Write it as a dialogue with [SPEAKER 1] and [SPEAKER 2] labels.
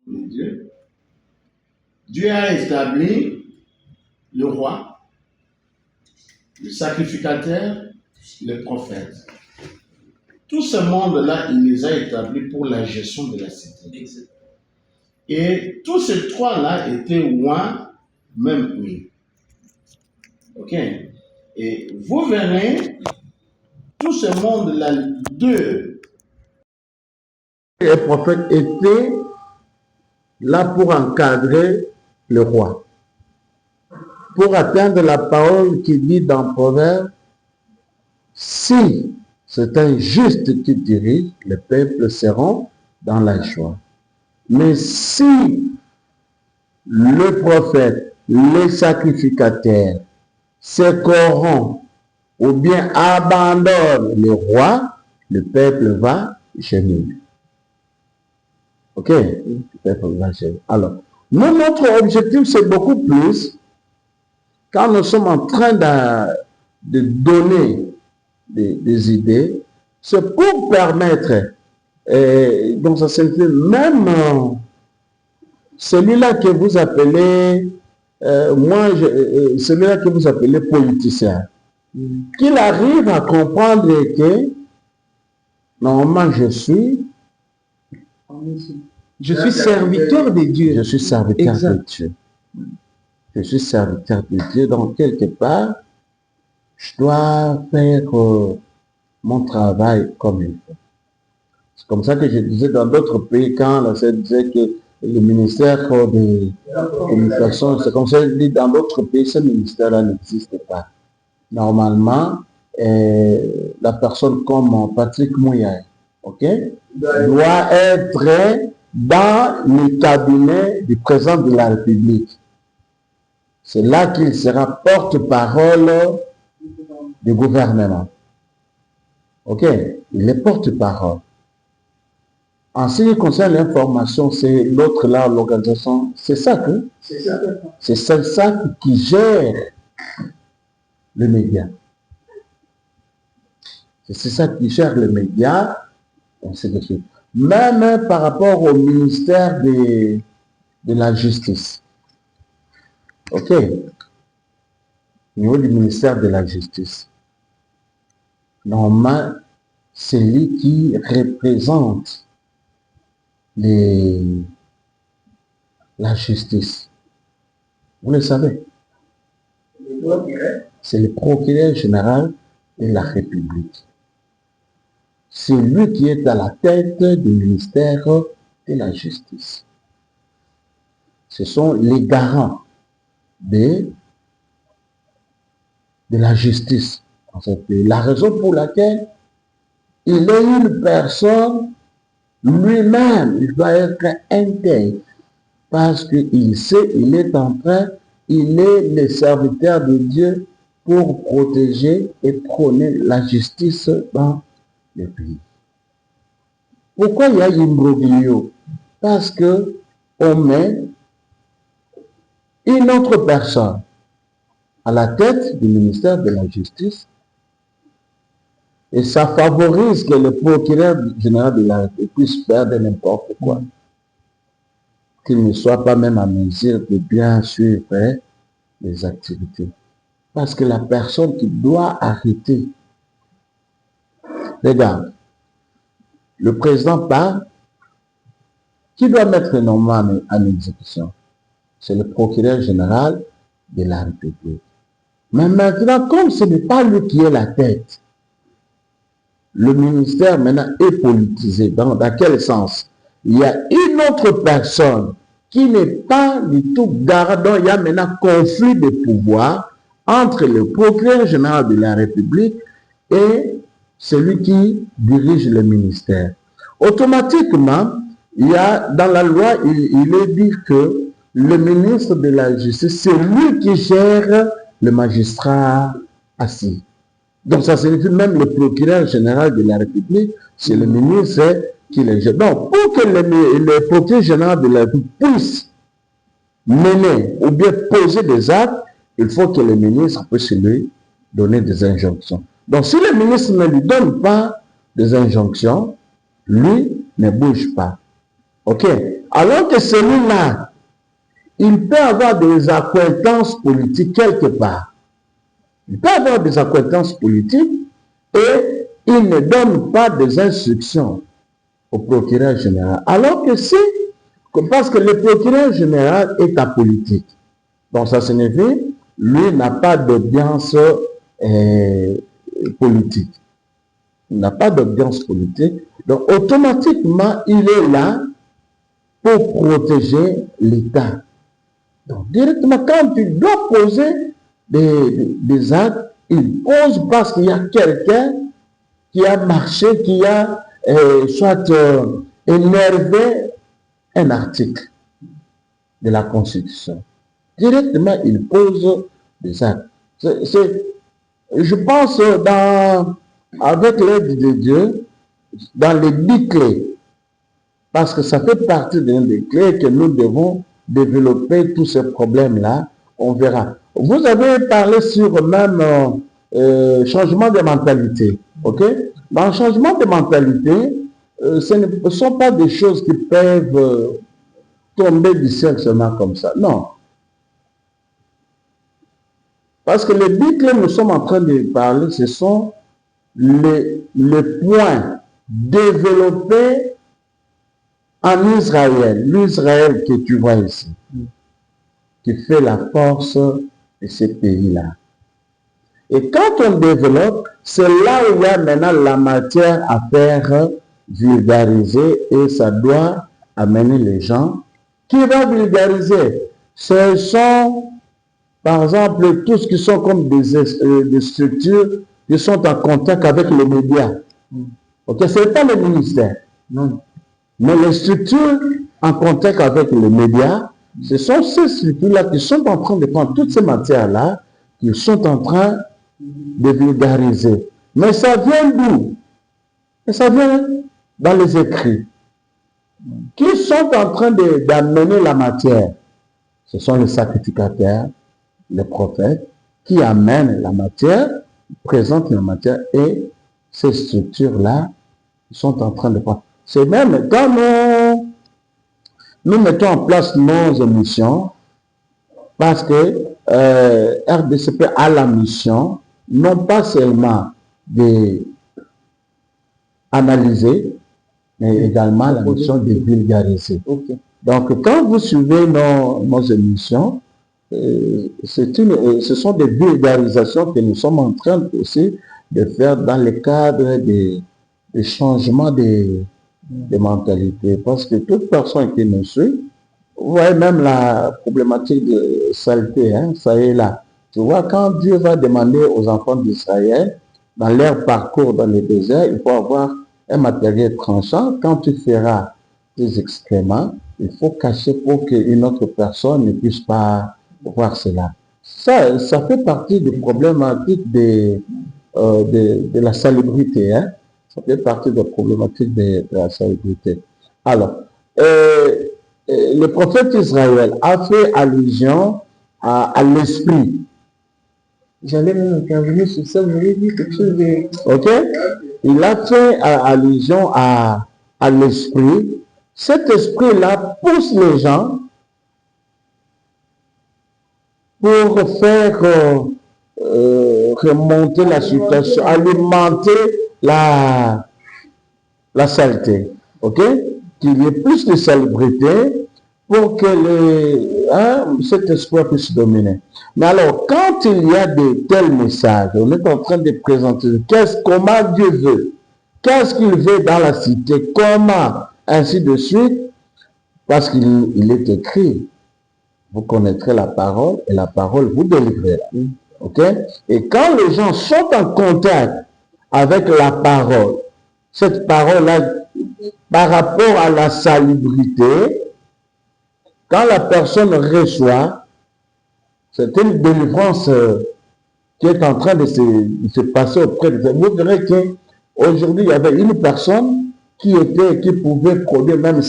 [SPEAKER 1] de Dieu. Dieu a établi le roi, le sacrificateur, le prophète. Tout ce monde-là, il les a établis pour la gestion de la cité. Et tous ces trois-là étaient loin, même oui. Ok. Et vous verrez, tout ce monde-là, deux, les prophètes étaient là pour encadrer le roi, pour atteindre la parole qui dit dans Proverbe, si c'est un juste qui dirige, les peuples seront dans la joie. Mais si le prophète, les sacrificateurs se corrompent ou bien abandonnent le roi, le peuple va gémir. Ok? Le peuple va gémir. Alors, nous, notre objectif, c'est beaucoup plus, quand nous sommes en train de donner des idées, c'est pour permettre, donc ça signifie même celui-là que vous appelez, celui-là que vous appelez politicien, qu'il arrive à comprendre que normalement je suis serviteur de Dieu. Je suis serviteur de Dieu. Je suis serviteur de Dieu. Donc quelque part, je dois faire mon travail comme il faut. C'est comme ça que je disais dans d'autres pays, quand la CED disait que le ministère des communications, c'est comme ça que je dis dans d'autres pays, ce ministère-là n'existe pas. Normalement, la personne comme Patrick Mouya, ok, doit être dans le cabinet du président de la République. C'est là qu'il sera porte-parole du gouvernement. Ok, il est porte-parole. En ce qui concerne l'information, c'est l'autre là, l'organisation, c'est ça que c'est ça qui gère le média. C'est ça qui gère le média, ainsi de suite. Même par rapport au ministère de la Justice. Ok. Au niveau du ministère de la Justice. Normalement, c'est lui qui représente la justice. Vous le savez. C'est le procureur général de la République. C'est lui qui est à la tête du ministère de la Justice. Ce sont les garants de la justice. En fait, la raison pour laquelle il est une personne, lui-même, il doit être intègre. Parce qu'il sait, il est le serviteur de Dieu pour protéger et prôner la justice dans le pays. Pourquoi il y a imbroglio? Parce que on met une autre personne à la tête du ministère de la Justice et ça favorise que le procureur général de la République puisse faire de n'importe quoi. Qu'il ne soit pas même à mesure de bien suivre les activités. Parce que la personne qui doit arrêter, regarde, le président parle, qui doit mettre normalement en exécution? C'est le procureur général de la République. Mais maintenant, comme ce n'est pas lui qui est la tête, le ministère maintenant est politisé. Dans quel sens? Il y a une autre personne qui n'est pas du tout gardant. Il y a maintenant conflit de pouvoir entre le procureur général de la République et celui qui dirige le ministère. Automatiquement, il y a dans la loi, il est dit que le ministre de la Justice, c'est lui qui gère le magistrat assis. Donc ça signifie même le procureur général de la République, c'est le ministre qui le gère. Donc pour que le procureur général de la République puisse mener ou bien poser des actes, il faut que le ministre puisse lui donner des injonctions. Donc si le ministre ne lui donne pas des injonctions, lui ne bouge pas. Ok? Alors que celui-là, il peut avoir des accointances politiques quelque part. Il peut avoir des accointances politiques et il ne donne pas des instructions au procureur général. Alors que parce que le procureur général est apolitique. Donc ça signifie, lui n'a pas d'audience politique. Il n'a pas d'audience politique. Donc automatiquement, il est là pour protéger l'État. Donc directement, quand tu dois poser des actes, il pose parce qu'il y a quelqu'un qui a marché, qui a soit énervé un article de la Constitution. Directement, il pose des actes. Je pense, avec l'aide de Dieu, dans les 10 clés, parce que ça fait partie des clés que nous devons développer tous ces problèmes-là, on verra. Vous avez parlé sur même changement de mentalité, ok? Dans le changement de mentalité, ce ne sont pas des choses qui peuvent tomber du ciel seulement comme ça. Non. Parce que les 10 clés que nous sommes en train de parler, ce sont les points développés en Israël, l'Israël que tu vois ici, qui fait la force de ce pays-là. Et quand on développe, c'est là où il y a maintenant la matière à faire vulgariser et ça doit amener les gens. Qui va vulgariser? Ce sont, par exemple, tous qui sont comme des structures qui sont en contact avec les médias. Ok, ce n'est pas le ministère. Non. Mais les structures en contact avec les médias, ce sont ces structures-là qui sont en train de prendre toutes ces matières-là, qui sont en train de vulgariser. Mais ça vient d'où? Et ça vient dans les écrits. Qui sont en train d'amener la matière? Ce sont les sacrificateurs, les prophètes, qui amènent la matière, présentent la matière, et ces structures-là sont en train de prendre. C'est même quand nous mettons en place nos émissions, parce que RDCP a la mission, non pas seulement d'analyser, mais également la mission de vulgariser. Okay. Donc, quand vous suivez nos émissions, ce sont des vulgarisations que nous sommes en train aussi de faire dans le cadre des changements de mentalité. Parce que toute personne qui nous suit, vous voyez même la problématique de saleté, hein, ça est là. Tu vois, quand Dieu va demander aux enfants d'Israël, dans leur parcours dans le désert, il faut avoir un matériel tranchant. Quand tu feras des excréments, il faut cacher pour qu'une autre personne ne puisse pas voir cela. Ça fait partie des problématiques de la salubrité. Hein? Ça fait partie des problématiques de la salubrité. Alors, le prophète Israël a fait allusion à l'esprit. J'allais même intervenir sur ça, j'avais dit quelque chose de... Ok? Il a fait allusion à l'esprit. Cet esprit-là pousse les gens pour faire remonter la situation, alimenter la saleté. Ok? Qu'il y ait plus de salubrité pour que cet espoir puisse dominer. Mais alors, quand il y a de tels messages, on est en train de présenter comment Dieu veut, qu'est-ce qu'il veut dans la cité, comment, ainsi de suite, parce qu'il est écrit, vous connaîtrez la parole et la parole vous délivrera. Ok? Et quand les gens sont en contact avec la parole, cette parole-là, par rapport à la salubrité, quand la personne reçoit, c'est une délivrance qui est en train de se passer auprès de vous. Vous verrez qu'aujourd'hui, il y avait une personne qui pouvait produire même